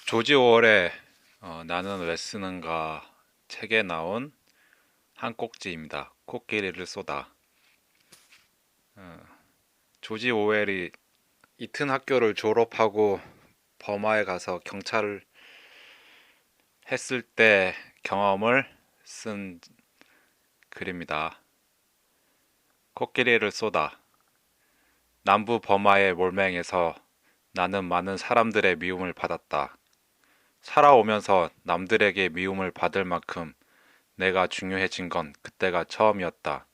조지 오월의 나는 왜 쓰는가 책에 나온 한 꼭지입니다. 코끼리를 쏘다. 조지 오웰이 이튼 학교를 졸업하고 버마에 가서 경찰을 했을 때 경험을 쓴 글입니다. 코끼리를 쏘다. 남부 버마의 몰맹에서 나는 많은 사람들의 미움을 받았다. 살아오면서 남들에게 미움을 받을 만큼 내가 중요해진 건 그때가 처음이었다.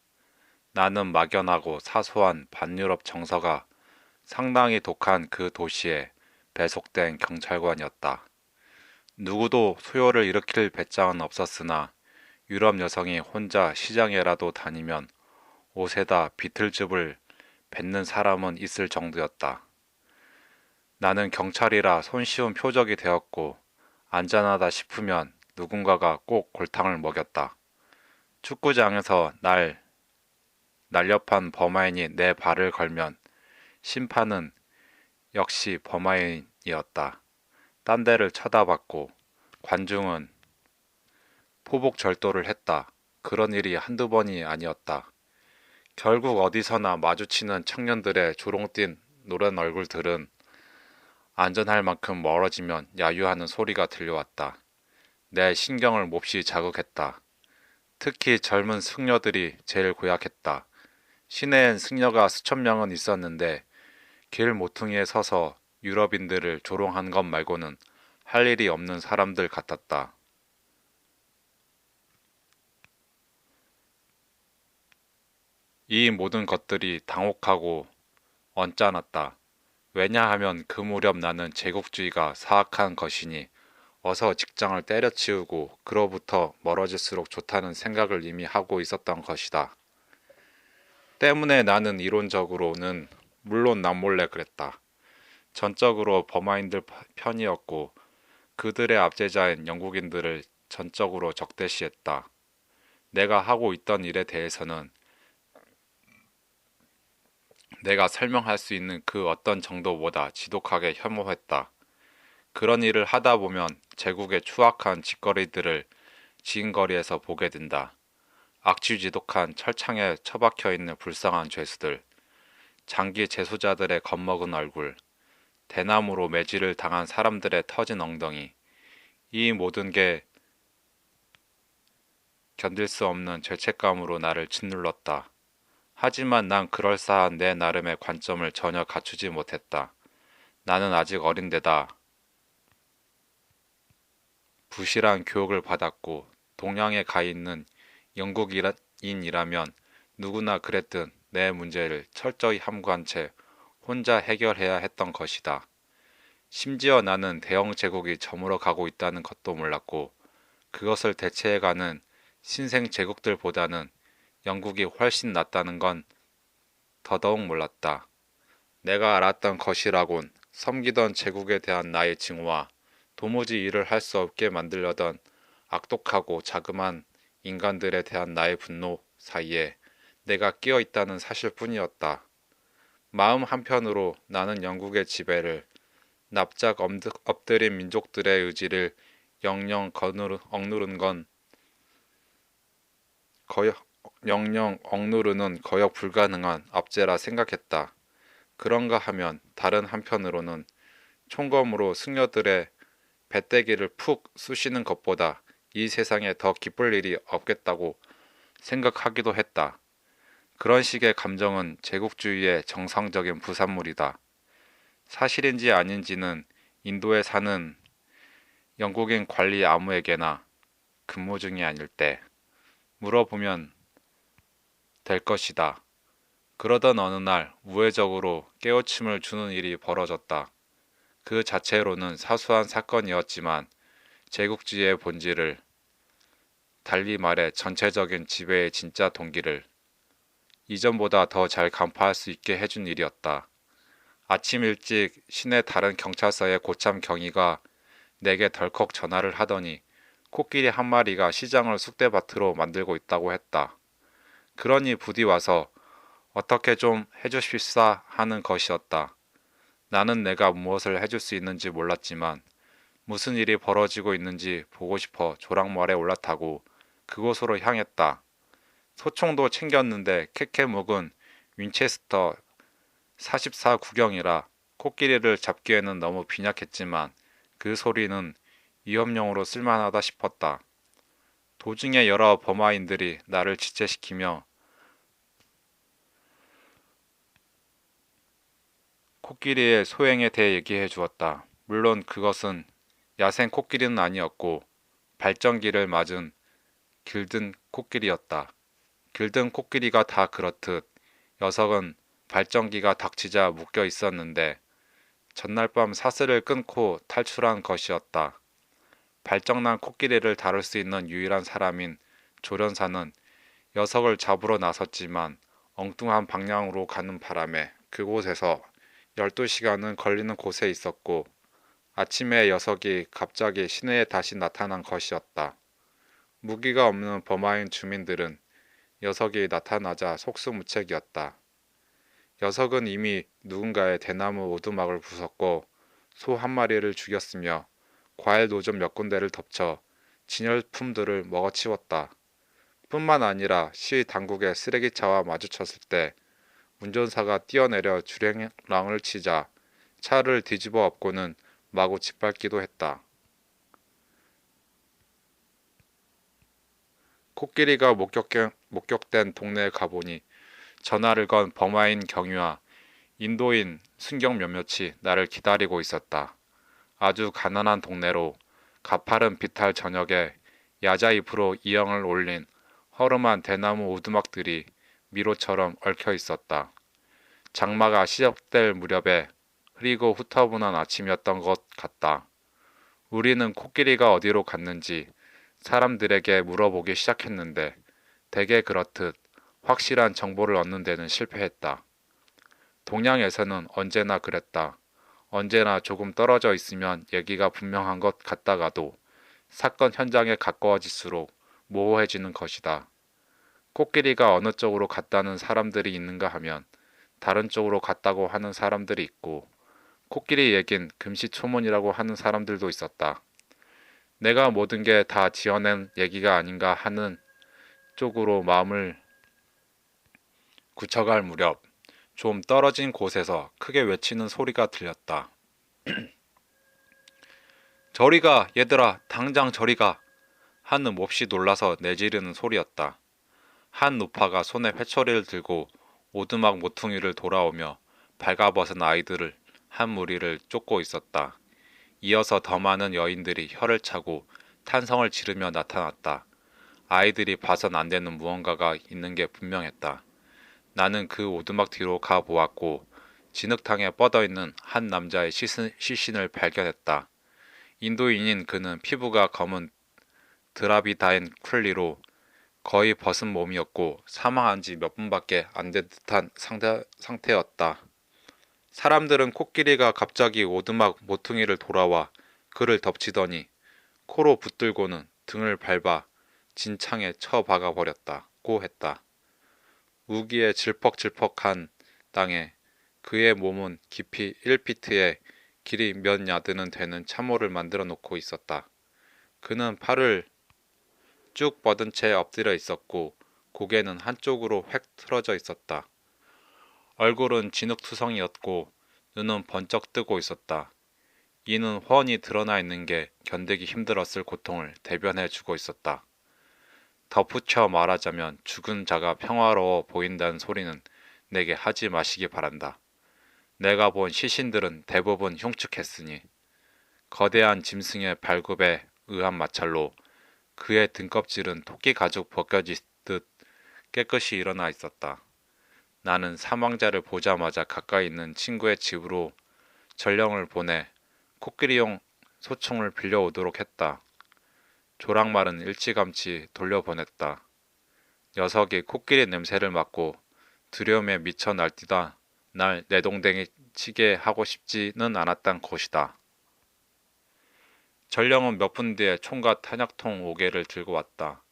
나는 막연하고 사소한 반유럽 정서가 상당히 독한 그 도시에 배속된 경찰관이었다. 누구도 소요를 일으킬 배짱은 없었으나 유럽 여성이 혼자 시장에라도 다니면 옷에다 비틀즈을 뱉는 사람은 있을 정도였다. 나는 경찰이라 손쉬운 표적이 되었고 안전하다 싶으면 누군가가 꼭 골탕을 먹였다. 축구장에서 날렵한 범아인이 내 발을 걸면 심판은 역시 범아인이었다. 딴 데를 쳐다봤고 관중은 포복절도를 했다. 그런 일이 한두 번이 아니었다. 결국 어디서나 마주치는 청년들의 조롱띤 노란 얼굴들은 안전할 만큼 멀어지면 야유하는 소리가 들려왔다. 내 신경을 몹시 자극했다. 특히 젊은 승려들이 제일 고약했다. 시내엔 승려가 수천 명은 있었는데 길 모퉁이에 서서 유럽인들을 조롱한 것 말고는 할 일이 없는 사람들 같았다. 이 모든 것들이 당혹하고 언짢았다. 왜냐하면 그 무렵 나는 제국주의가 사악한 것이니 어서 직장을 때려치우고 그로부터 멀어질수록 좋다는 생각을 이미 하고 있었던 것이다. 때문에 나는 이론적으로는 물론 남몰래 그랬다. 전적으로 버마인들 편이었고 그들의 압제자인 영국인들을 전적으로 적대시했다. 내가 하고 있던 일에 대해서는 내가 설명할 수 있는 그 어떤 정도보다 지독하게 혐오했다. 그런 일을 하다 보면 제국의 추악한 짓거리들을 지근거리에서 보게 된다. 악취지독한 철창에 처박혀 있는 불쌍한 죄수들, 장기 재소자들의 겁먹은 얼굴, 대나무로 매질을 당한 사람들의 터진 엉덩이, 이 모든 게 견딜 수 없는 죄책감으로 나를 짓눌렀다. 하지만 난 그럴싸한 내 나름의 관점을 전혀 갖추지 못했다. 나는 아직 어린 데다 부실한 교육을 받았고 동양에 가 있는 영국인이라면 누구나 그랬듯 내 문제를 철저히 함구한 채 혼자 해결해야 했던 것이다. 심지어 나는 대영 제국이 저물어 가고 있다는 것도 몰랐고 그것을 대체해가는 신생 제국들보다는 영국이 훨씬 낫다는 건 더더욱 몰랐다. 내가 알았던 것이라곤 섬기던 제국에 대한 나의 증오와 도무지 일을 할 수 없게 만들려던 악독하고 자그만 인간들에 대한 나의 분노 사이에 내가 끼어 있다는 사실뿐이었다. 마음 한편으로 나는 영국의 지배를 납작 엎드린 민족들의 의지를 영영 억누른 건 영영 억누르는 거역 불가능한 압제라 생각했다. 그런가 하면 다른 한편으로는 총검으로 승려들의 배때기를 푹 쑤시는 것보다 이 세상에 더 기쁠 일이 없겠다고 생각하기도 했다. 그런 식의 감정은 제국주의의 정상적인 부산물이다. 사실인지 아닌지는 인도에 사는 영국인 관리 아무에게나 근무 중이 아닐 때 물어보면 될 것이다. 그러던 어느 날 우회적으로 깨우침을 주는 일이 벌어졌다. 그 자체로는 사소한 사건이었지만 제국주의의 본질을, 달리 말해 전체적인 지배의 진짜 동기를 이전보다 더 잘 간파할 수 있게 해준 일이었다. 아침 일찍 시내 다른 경찰서의 고참 경위가 내게 덜컥 전화를 하더니 코끼리 한 마리가 시장을 쑥대밭으로 만들고 있다고 했다. 그러니 부디 와서 어떻게 좀 해주십사 하는 것이었다. 나는 내가 무엇을 해줄 수 있는지 몰랐지만 무슨 일이 벌어지고 있는지 보고 싶어 조랑말에 올라타고 그곳으로 향했다. 소총도 챙겼는데 캐캐묵은 윈체스터 44 구경이라 코끼리를 잡기에는 너무 빈약했지만 그 소리는 위협용으로 쓸만하다 싶었다. 도중에 여러 범화인들이 나를 지체시키며 코끼리의 소행에 대해 얘기해 주었다. 물론 그것은 야생 코끼리는 아니었고 발전기를 맞은 길든 코끼리였다. 길든 코끼리가 다 그렇듯 녀석은 발전기가 닥치자 묶여 있었는데 전날 밤 사슬을 끊고 탈출한 것이었다. 발정난 코끼리를 다룰 수 있는 유일한 사람인 조련사는 녀석을 잡으러 나섰지만 엉뚱한 방향으로 가는 바람에 그곳에서 12시간은 걸리는 곳에 있었고 아침에 녀석이 갑자기 시내에 다시 나타난 것이었다. 무기가 없는 버마인 주민들은 녀석이 나타나자 속수무책이었다. 녀석은 이미 누군가의 대나무 오두막을 부쉈고 소 한 마리를 죽였으며 과일 노점 몇 군데를 덮쳐 진열품들을 먹어치웠다. 뿐만 아니라 시 당국의 쓰레기차와 마주쳤을 때 운전사가 뛰어내려 주행랑을 치자 차를 뒤집어 엎고는 마구 짓밟기도 했다. 코끼리가 목격된 동네에 가보니 전화를 건 버마인 경유와 인도인 순경 몇몇이 나를 기다리고 있었다. 아주 가난한 동네로 가파른 비탈 저녁에 야자잎으로 이형을 올린 허름한 대나무 오두막들이 미로처럼 얽혀 있었다. 장마가 시작될 무렵에 흐리고 후터분한 아침이었던 것 같다. 우리는 코끼리가 어디로 갔는지 사람들에게 물어보기 시작했는데 대개 그렇듯 확실한 정보를 얻는 데는 실패했다. 동양에서는 언제나 그랬다. 언제나 조금 떨어져 있으면 얘기가 분명한 것 같다가도 사건 현장에 가까워질수록 모호해지는 것이다. 코끼리가 어느 쪽으로 갔다는 사람들이 있는가 하면 다른 쪽으로 갔다고 하는 사람들이 있고 코끼리 얘긴 금시초문이라고 하는 사람들도 있었다. 내가 모든 게 다 지어낸 얘기가 아닌가 하는 쪽으로 마음을 굳혀갈 무렵 좀 떨어진 곳에서 크게 외치는 소리가 들렸다. 저리가 얘들아 당장 저리가 하는 몹시 놀라서 내지르는 소리였다. 한 노파가 손에 회초리를 들고 오두막 모퉁이를 돌아오며 발가벗은 아이들을 한 무리를 쫓고 있었다. 이어서 더 많은 여인들이 혀를 차고 탄성을 지르며 나타났다. 아이들이 봐선 안 되는 무언가가 있는 게 분명했다. 나는 그 오두막 뒤로 가 보았고 진흙탕에 뻗어있는 한 남자의 시신을 발견했다. 인도인인 그는 피부가 검은 드라비다인 쿨리로 거의 벗은 몸이었고 사망한 지 몇 분밖에 안 된 듯한 상태였다. 사람들은 코끼리가 갑자기 오두막 모퉁이를 돌아와 그를 덮치더니 코로 붙들고는 등을 밟아 진창에 쳐박아 버렸다고 했다. 우기에 질퍽질퍽한 땅에 그의 몸은 깊이 1피트에 길이 몇 야드는 되는 참호를 만들어 놓고 있었다. 그는 팔을 쭉 뻗은 채 엎드려 있었고 고개는 한쪽으로 획 틀어져 있었다. 얼굴은 진흙투성이었고 눈은 번쩍 뜨고 있었다. 이는 훤히 드러나 있는 게 견디기 힘들었을 고통을 대변해 주고 있었다. 덧붙여 말하자면 죽은 자가 평화로워 보인다는 소리는 내게 하지 마시기 바란다. 내가 본 시신들은 대부분 흉측했으니 거대한 짐승의 발굽에 의한 마찰로 그의 등껍질은 토끼 가죽 벗겨지듯 깨끗이 일어나 있었다. 나는 사망자를 보자마자 가까이 있는 친구의 집으로 전령을 보내 코끼리용 소총을 빌려오도록 했다. 조랑말은 일찌감치 돌려보냈다. 녀석이 코끼리 냄새를 맡고 두려움에 미쳐 날뛰다 날 내동댕이 치게 하고 싶지는 않았단 것이다. 전령은 몇 분 뒤에 총과 탄약통 5개를 들고 왔다.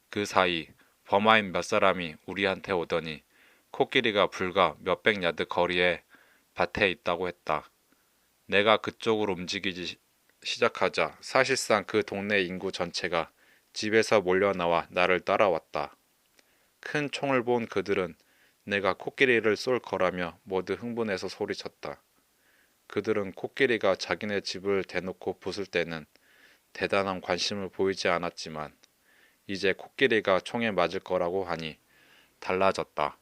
그 사이 버마인 몇 사람이 우리한테 오더니 코끼리가 불과 몇백 야드 거리에 밭에 있다고 했다. 내가 그쪽으로 움직이지 시작하자 사실상 그 동네 인구 전체가 집에서 몰려나와 나를 따라왔다. 큰 총을 본 그들은 내가 코끼리를 쏠 거라며 모두 흥분해서 소리쳤다. 그들은 코끼리가 자기네 집을 대놓고 부술 때는 대단한 관심을 보이지 않았지만 이제 코끼리가 총에 맞을 거라고 하니 달라졌다.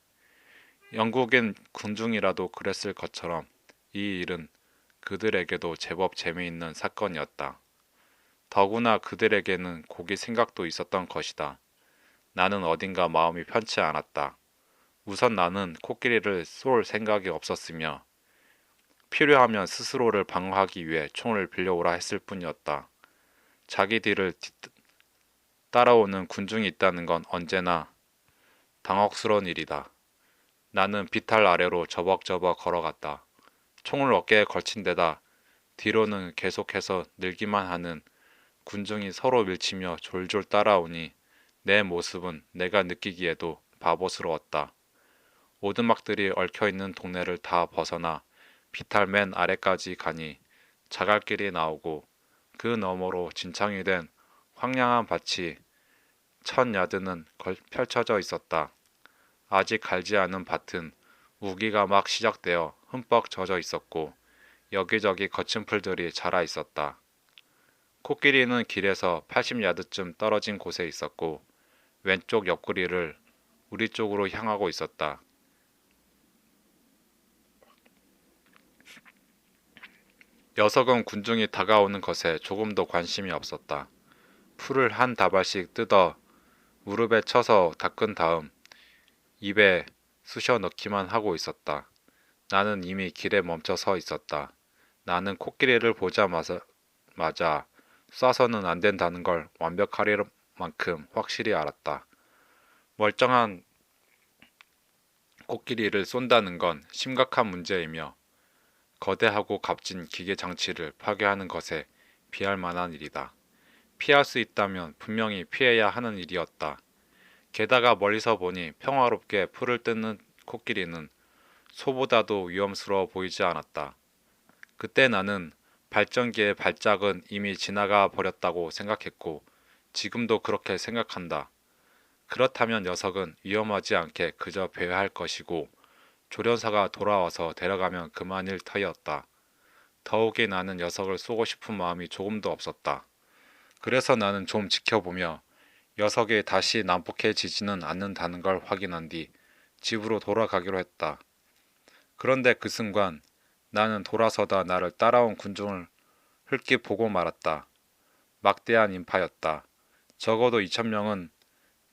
영국인 군중이라도 그랬을 것처럼 이 일은 그들에게도 제법 재미있는 사건이었다. 더구나 그들에게는 고기 생각도 있었던 것이다. 나는 어딘가 마음이 편치 않았다. 우선 나는 코끼리를 쏠 생각이 없었으며 필요하면 스스로를 방어하기 위해 총을 빌려오라 했을 뿐이었다. 자기 뒤를 따라오는 군중이 있다는 건 언제나 당혹스러운 일이다. 나는 비탈 아래로 저벅저벅 걸어갔다. 총을 어깨에 걸친 데다 뒤로는 계속해서 늘기만 하는 군중이 서로 밀치며 졸졸 따라오니 내 모습은 내가 느끼기에도 바보스러웠다. 오두막들이 얽혀있는 동네를 다 벗어나 비탈 맨 아래까지 가니 자갈길이 나오고 그 너머로 진창이 된 황량한 밭이 1000야드는 펼쳐져 있었다. 아직 갈지 않은 밭은 우기가 막 시작되어 흠뻑 젖어 있었고 여기저기 거친 풀들이 자라 있었다. 코끼리는 길에서 80야드쯤 떨어진 곳에 있었고 왼쪽 옆구리를 우리 쪽으로 향하고 있었다. 녀석은 군중이 다가오는 것에 조금도 관심이 없었다. 풀을 한 다발씩 뜯어 무릎에 쳐서 닦은 다음 입에 쑤셔 넣기만 하고 있었다. 나는 이미 길에 멈춰 서 있었다. 나는 코끼리를 보자마자 쏴서는 안 된다는 걸 완벽할 만큼 확실히 알았다. 멀쩡한 코끼리를 쏜다는 건 심각한 문제이며 거대하고 값진 기계 장치를 파괴하는 것에 비할 만한 일이다. 피할 수 있다면 분명히 피해야 하는 일이었다. 게다가 멀리서 보니 평화롭게 풀을 뜯는 코끼리는 소보다도 위험스러워 보이지 않았다. 그때 나는 발전기의 발작은 이미 지나가 버렸다고 생각했고 지금도 그렇게 생각한다. 그렇다면 녀석은 위험하지 않게 그저 배회할 것이고 조련사가 돌아와서 데려가면 그만일 터였다. 더욱이 나는 녀석을 쏘고 싶은 마음이 조금도 없었다. 그래서 나는 좀 지켜보며 녀석이 다시 난폭해지지는 않는다는 걸 확인한 뒤 집으로 돌아가기로 했다. 그런데 그 순간 나는 돌아서다 나를 따라온 군중을 흘낏 보고 말았다. 막대한 인파였다. 적어도 2000명은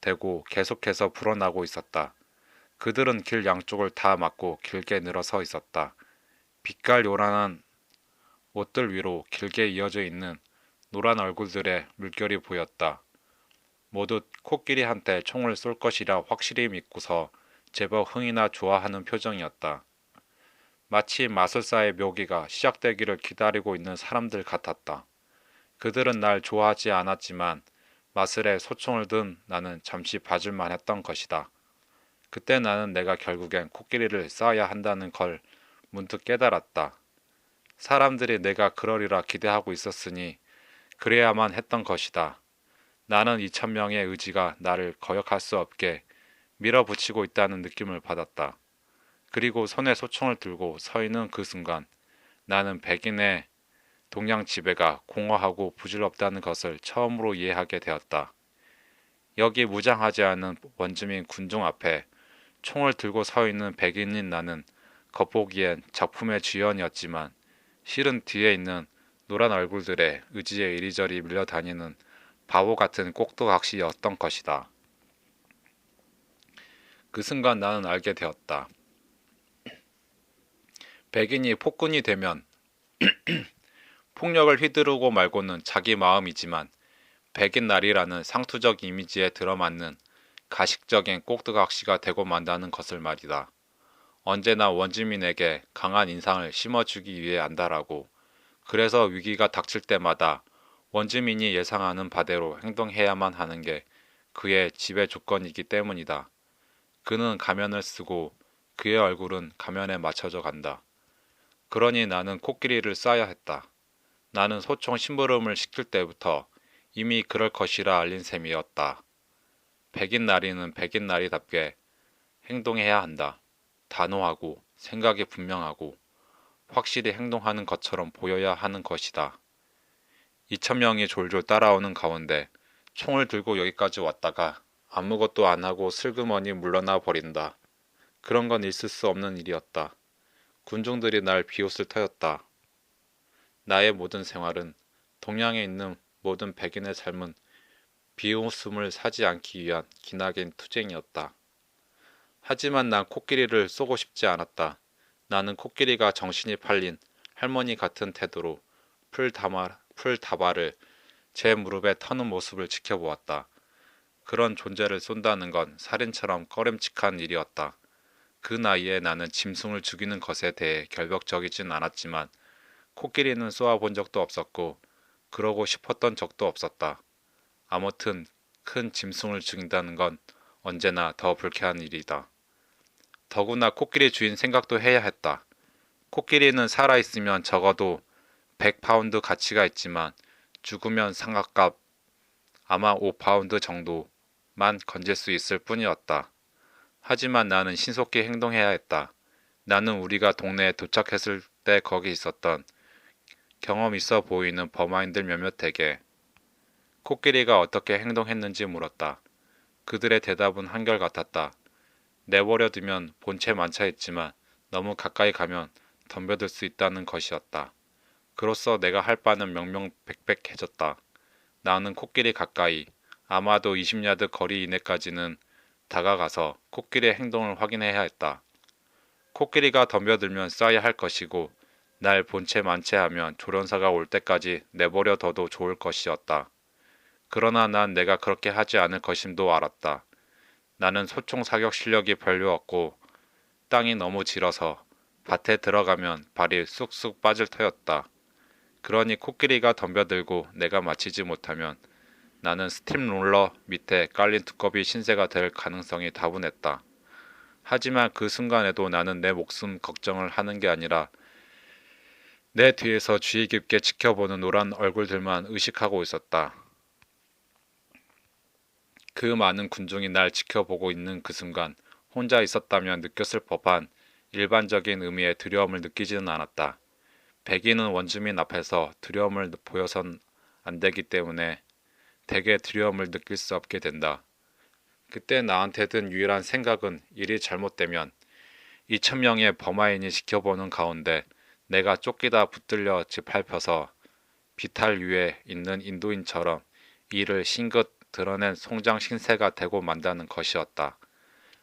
되고 계속해서 불어나고 있었다. 그들은 길 양쪽을 다 막고 길게 늘어서 있었다. 빛깔 요란한 옷들 위로 길게 이어져 있는 노란 얼굴들의 물결이 보였다. 모두 코끼리한테 총을 쏠 것이라 확실히 믿고서 제법 흥이나 좋아하는 표정이었다. 마치 마술사의 묘기가 시작되기를 기다리고 있는 사람들 같았다. 그들은 날 좋아하지 않았지만 마술에 소총을 든 나는 잠시 봐줄만 했던 것이다. 그때 나는 내가 결국엔 코끼리를 쏴야 한다는 걸 문득 깨달았다. 사람들이 내가 그러리라 기대하고 있었으니 그래야만 했던 것이다. 나는 2000명의 의지가 나를 거역할 수 없게 밀어붙이고 있다는 느낌을 받았다. 그리고 손에 소총을 들고 서 있는 그 순간 나는 백인의 동양 지배가 공허하고 부질없다는 것을 처음으로 이해하게 되었다. 여기 무장하지 않은 원주민 군중 앞에 총을 들고 서 있는 백인인 나는 겉보기엔 작품의 주연이었지만 실은 뒤에 있는 노란 얼굴들의 의지에 이리저리 밀려다니는 바보 같은 꼭두각시였던 것이다. 그 순간 나는 알게 되었다. 백인이 폭군이 되면 폭력을 휘두르고 말고는 자기 마음이지만 백인 날이라는 상투적 이미지에 들어맞는 가식적인 꼭두각시가 되고 만다는 것을 말이다. 언제나 원주민에게 강한 인상을 심어주기 위해 안다라고. 그래서 위기가 닥칠 때마다 원주민이 예상하는 바대로 행동해야만 하는 게 그의 지배 조건이기 때문이다. 그는 가면을 쓰고 그의 얼굴은 가면에 맞춰져 간다. 그러니 나는 코끼리를 쏴야 했다. 나는 소총 심부름을 시킬 때부터 이미 그럴 것이라 알린 셈이었다. 백인 나리는 백인 나리답게 행동해야 한다. 단호하고 생각이 분명하고 확실히 행동하는 것처럼 보여야 하는 것이다. 2,000명이 졸졸 따라오는 가운데 총을 들고 여기까지 왔다가 아무것도 안 하고 슬그머니 물러나 버린다. 그런 건 있을 수 없는 일이었다. 군중들이 날 비웃을 터였다. 나의 모든 생활은, 동양에 있는 모든 백인의 삶은 비웃음을 사지 않기 위한 기나긴 투쟁이었다. 하지만 난 코끼리를 쏘고 싶지 않았다. 나는 코끼리가 정신이 팔린 할머니 같은 태도로 풀다발을 제 무릎에 터는 모습을 지켜보았다. 그런 존재를 쏜다는 건 살인처럼 꺼림칙한 일이었다. 그 나이에 나는 짐승을 죽이는 것에 대해 결벽적이진 않았지만 코끼리는 쏘아본 적도 없었고 그러고 싶었던 적도 없었다. 아무튼 큰 짐승을 죽인다는 건 언제나 더 불쾌한 일이다. 더구나 코끼리 주인 생각도 해야 했다. 코끼리는 살아있으면 적어도 100파운드 가치가 있지만 죽으면 상한값 아마 5파운드 정도만 건질 수 있을 뿐이었다. 하지만 나는 신속히 행동해야 했다. 나는 우리가 동네에 도착했을 때 거기 있었던 경험 있어 보이는 범아인들 몇몇에게 코끼리가 어떻게 행동했는지 물었다. 그들의 대답은 한결같았다. 내버려 두면 본체 만차했지만 너무 가까이 가면 덤벼들 수 있다는 것이었다. 그로써 내가 할 바는 명명백백해졌다. 나는 코끼리 가까이, 아마도 20야드 거리 이내까지는 다가가서 코끼리의 행동을 확인해야 했다. 코끼리가 덤벼들면 쏴야 할 것이고 날 본체 만체하면 조련사가 올 때까지 내버려 둬도 좋을 것이었다. 그러나 난 내가 그렇게 하지 않을 것임도 알았다. 나는 소총 사격 실력이 별로 없고 땅이 너무 질어서 밭에 들어가면 발이 쑥쑥 빠질 터였다. 그러니 코끼리가 덤벼들고 내가 맞히지 못하면 나는 스팀롤러 밑에 깔린 두꺼비 신세가 될 가능성이 다분했다. 하지만 그 순간에도 나는 내 목숨 걱정을 하는 게 아니라 내 뒤에서 주의 깊게 지켜보는 노란 얼굴들만 의식하고 있었다. 그 많은 군중이 날 지켜보고 있는 그 순간 혼자 있었다면 느꼈을 법한 일반적인 의미의 두려움을 느끼지는 않았다. 백인은 원주민 앞에서 두려움을 보여선 안 되기 때문에 대개 두려움을 느낄 수 없게 된다. 그때 나한테 든 유일한 생각은 일이 잘못되면 2,000명의 범아인이 지켜보는 가운데 내가 쫓기다 붙들려 짓밟혀서 비탈 위에 있는 인도인처럼 이를 싱긋 드러낸 송장 신세가 되고 만다는 것이었다.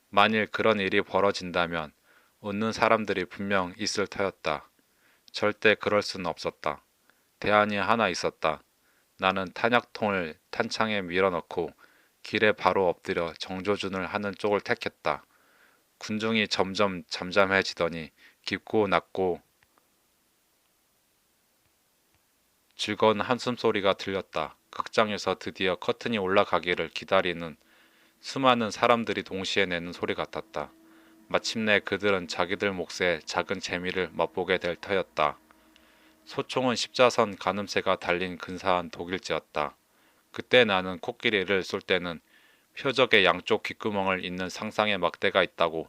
만일 그런 일이 벌어진다면 웃는 사람들이 분명 있을 터였다. 절대 그럴 수는 없었다. 대안이 하나 있었다. 나는 탄약통을 탄창에 밀어넣고 길에 바로 엎드려 정조준을 하는 쪽을 택했다. 군중이 점점 잠잠해지더니 깊고 낮고 즐거운 한숨소리가 들렸다. 극장에서 드디어 커튼이 올라가기를 기다리는 수많은 사람들이 동시에 내는 소리 같았다. 마침내 그들은 자기들 몫의 작은 재미를 맛보게 될 터였다. 소총은 십자선 가늠쇠가 달린 근사한 독일제였다. 그때 나는 코끼리를 쏠 때는 표적의 양쪽 귓구멍을 잇는 상상의 막대가 있다고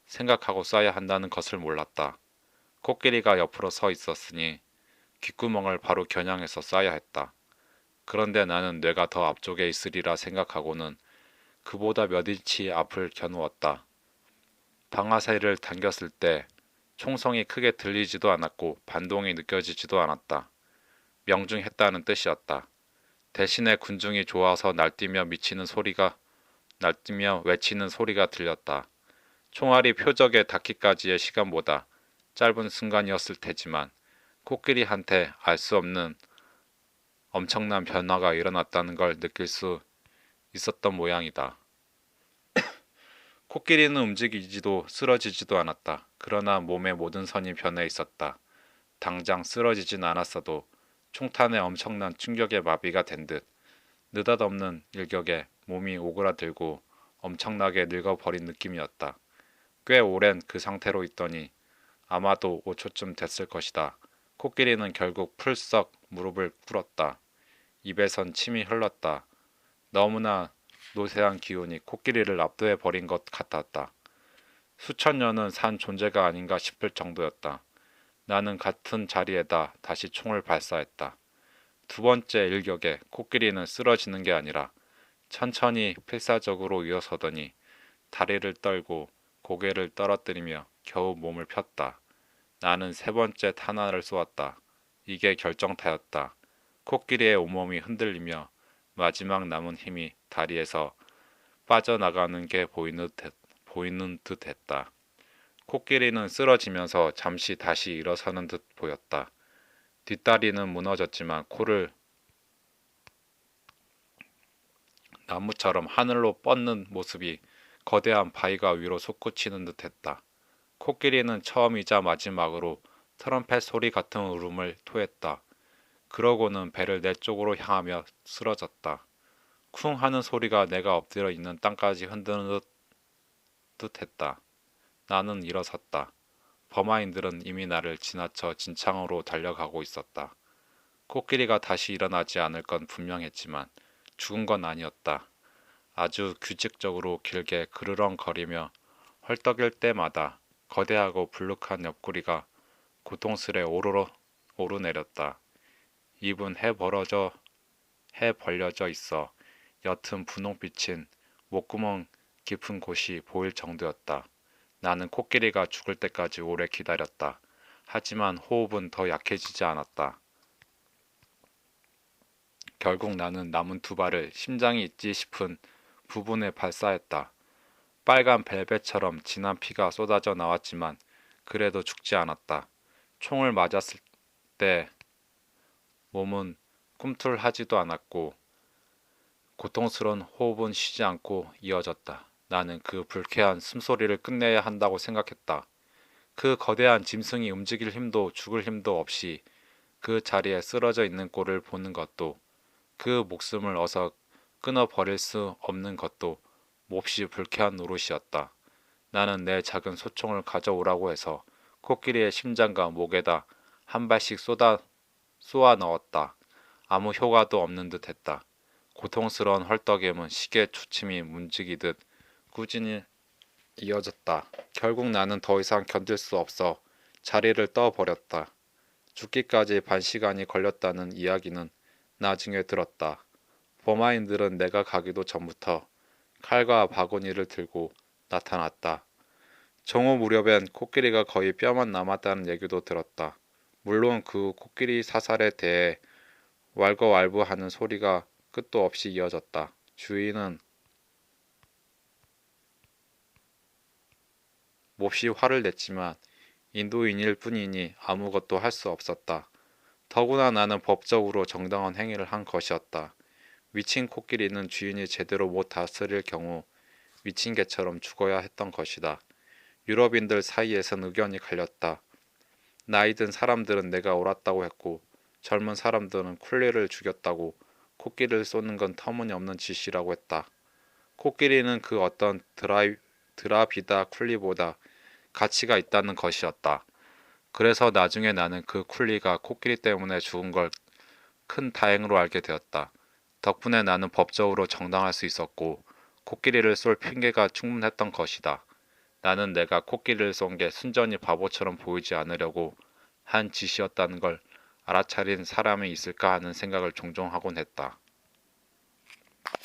생각하고 쏴야 한다는 것을 몰랐다. 코끼리가 옆으로 서 있었으니 귓구멍을 바로 겨냥해서 쏴야 했다. 그런데 나는 뇌가 더 앞쪽에 있으리라 생각하고는 그보다 몇 인치 앞을 겨누었다. 방아쇠를 당겼을 때 총성이 크게 들리지도 않았고 반동이 느껴지지도 않았다. 명중했다는 뜻이었다. 대신에 군중이 좋아서 날뛰며 외치는 소리가 들렸다. 총알이 표적에 닿기까지의 시간보다 짧은 순간이었을 테지만 코끼리한테 알 수 없는 엄청난 변화가 일어났다는 걸 느낄 수 있었던 모양이다. 코끼리는 움직이지도 쓰러지지도 않았다. 그러나 몸의 모든 선이 변해 있었다. 당장 쓰러지진 않았어도 총탄의 엄청난 충격에 마비가 된 듯 느닷없는 일격에 몸이 오그라들고 엄청나게 늙어버린 느낌이었다. 꽤 오랜 그 상태로 있더니 아마도 5초쯤 됐을 것이다. 코끼리는 결국 풀썩 무릎을 꿇었다. 입에선 침이 흘렀다. 너무나 노쇠한 기운이 코끼리를 압도해 버린 것 같았다. 수천 년은 산 존재가 아닌가 싶을 정도였다. 나는 같은 자리에다 다시 총을 발사했다. 두 번째 일격에 코끼리는 쓰러지는 게 아니라 천천히 필사적으로 일어서더니 다리를 떨고 고개를 떨어뜨리며 겨우 몸을 폈다. 나는 세 번째 탄환을 쏘았다. 이게 결정타였다. 코끼리의 온몸이 흔들리며 마지막 남은 힘이 다리에서 빠져나가는 게 보이는 듯 했다. 코끼리는 쓰러지면서 잠시 다시 일어서는 듯 보였다. 뒷다리는 무너졌지만 코를 나무처럼 하늘로 뻗는 모습이 거대한 바위가 위로 솟구치는 듯 했다. 코끼리는 처음이자 마지막으로 트럼펫 소리 같은 울음을 토했다. 그러고는 배를 내 쪽으로 향하며 쓰러졌다. 쿵 하는 소리가 내가 엎드려 있는 땅까지 흔드는 듯 했다. 나는 일어섰다. 범아인들은 이미 나를 지나쳐 진창으로 달려가고 있었다. 코끼리가 다시 일어나지 않을 건 분명했지만 죽은 건 아니었다. 아주 규칙적으로 길게 그르렁거리며 헐떡일 때마다 거대하고 불룩한 옆구리가 고통스레 오르내렸다. 입은 해 벌려져 있어 옅은 분홍빛인 목구멍 깊은 곳이 보일 정도였다. 나는 코끼리가 죽을 때까지 오래 기다렸다. 하지만 호흡은 더 약해지지 않았다. 결국 나는 남은 두 발을 심장이 있지 싶은 부분에 발사했다. 빨간 벨벳처럼 진한 피가 쏟아져 나왔지만 그래도 죽지 않았다. 총을 맞았을 때 몸은 꿈틀하지도 않았고 고통스러운 호흡은 쉬지 않고 이어졌다. 나는 그 불쾌한 숨소리를 끝내야 한다고 생각했다. 그 거대한 짐승이 움직일 힘도 죽을 힘도 없이 그 자리에 쓰러져 있는 꼴을 보는 것도 그 목숨을 어서 끊어버릴 수 없는 것도 몹시 불쾌한 노릇이었다. 나는 내 작은 소총을 가져오라고 해서 코끼리의 심장과 목에다 한 발씩 쏘아 넣었다. 아무 효과도 없는 듯 했다. 고통스러운 헐떡임은 시계 초침이 움직이듯 꾸준히 이어졌다. 결국 나는 더 이상 견딜 수 없어 자리를 떠버렸다. 죽기까지 반 시간이 걸렸다는 이야기는 나중에 들었다. 범아인들은 내가 가기도 전부터 칼과 바구니를 들고 나타났다. 정오 무렵엔 코끼리가 거의 뼈만 남았다는 얘기도 들었다. 물론 그 코끼리 사살에 대해 왈가왈부하는 소리가 끝도 없이 이어졌다. 주인은 몹시 화를 냈지만 인도인일 뿐이니 아무것도 할 수 없었다. 더구나 나는 법적으로 정당한 행위를 한 것이었다. 미친 코끼리는 주인이 제대로 못 다스릴 경우 미친 개처럼 죽어야 했던 것이다. 유럽인들 사이에선 의견이 갈렸다. 나이 든 사람들은 내가 옳았다고 했고 젊은 사람들은 쿨리를 죽였다고 코끼리를 쏘는 건 터무니없는 짓이라고 했다. 코끼리는 그 어떤 드라비다 쿨리보다 가치가 있다는 것이었다. 그래서 나중에 나는 그 쿨리가 코끼리 때문에 죽은 걸 큰 다행으로 알게 되었다. 덕분에 나는 법적으로 정당할 수 있었고 코끼리를 쏠 핑계가 충분했던 것이다. 나는 내가 코끼리를 쏜 게 순전히 바보처럼 보이지 않으려고 한 짓이었다는 걸 알아차린 사람이 있을까 하는 생각을 종종 하곤 했다.